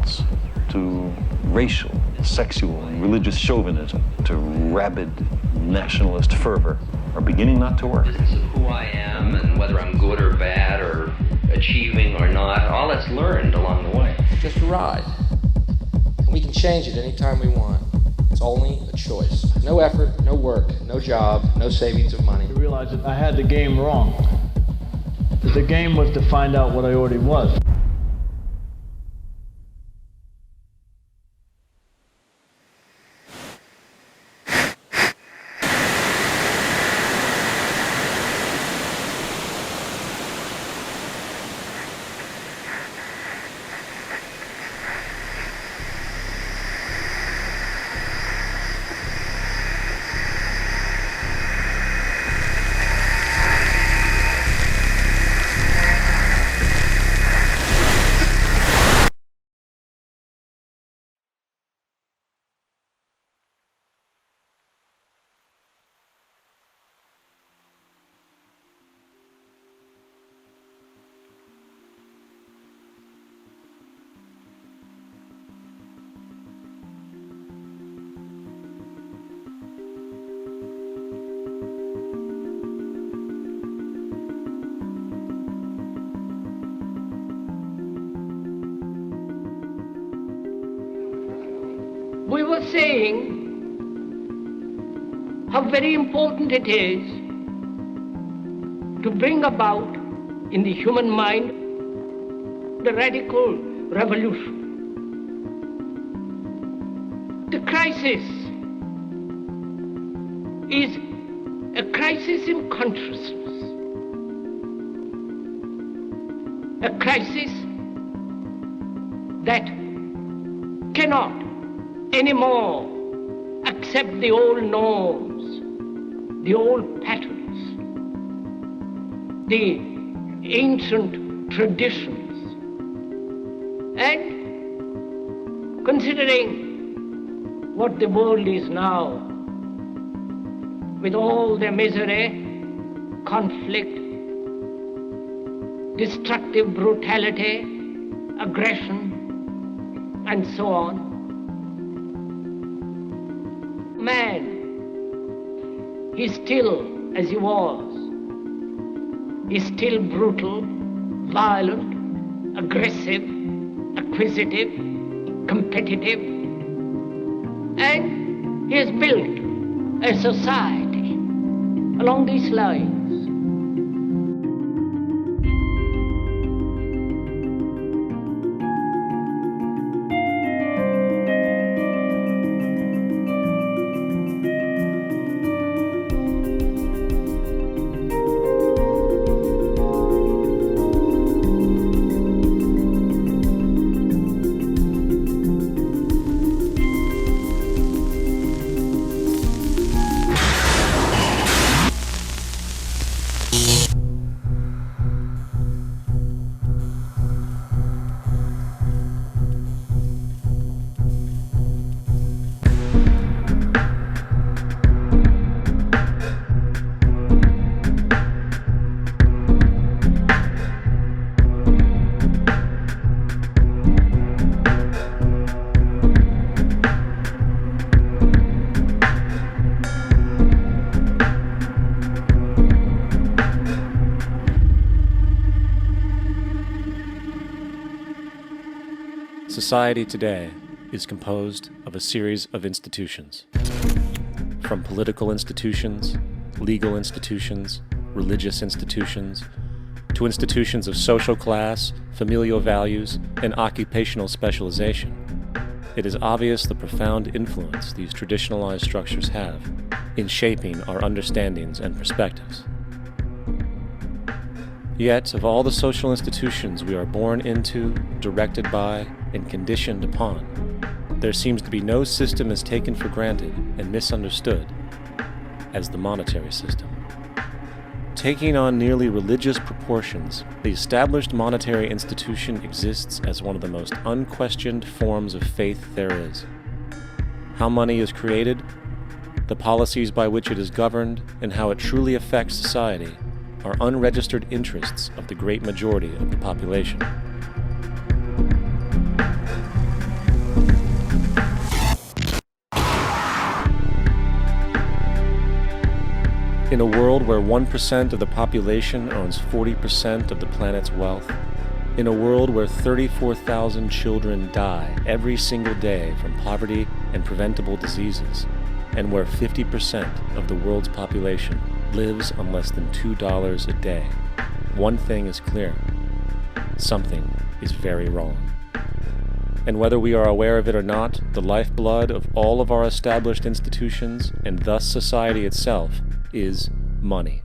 insults, to racial, sexual, and religious chauvinism, to rabid nationalist fervor are beginning not to work. Business of who I am and whether I'm good or bad or achieving or not, all that's learned along the way. Just a ride. And we can change it anytime we want. It's only a choice. No effort, no work, no job, no savings of money. I realized that I had the game wrong. That the game was to find out what I already was. We were saying how very important it is to bring about in the human mind the radical revolution. The crisis is a crisis in consciousness, a crisis that cannot anymore accept the old norms, the old patterns, the ancient traditions. And considering what the world is now, with all their misery, conflict, destructive brutality, aggression, and so on, man is still as he was. He's still brutal, violent, aggressive, acquisitive, competitive, and he has built a society along these lines. Society today is composed of a series of institutions. From political institutions, legal institutions, religious institutions, to institutions of social class, familial values, and occupational specialization, it is obvious the profound influence these traditionalized structures have in shaping our understandings and perspectives. Yet, of all the social institutions we are born into, directed by, and conditioned upon, there seems to be no system as taken for granted and misunderstood as the monetary system. Taking on nearly religious proportions, the established monetary institution exists as one of the most unquestioned forms of faith there is. How money is created, the policies by which it is governed, and how it truly affects society are unregistered interests of the great majority of the population. In a world where 1% of the population owns 40% of the planet's wealth, in a world where 34,000 children die every single day from poverty and preventable diseases, and where 50% of the world's population lives on less than $2 a day, one thing is clear: something is very wrong. And whether we are aware of it or not, the lifeblood of all of our established institutions, and thus society itself, is money.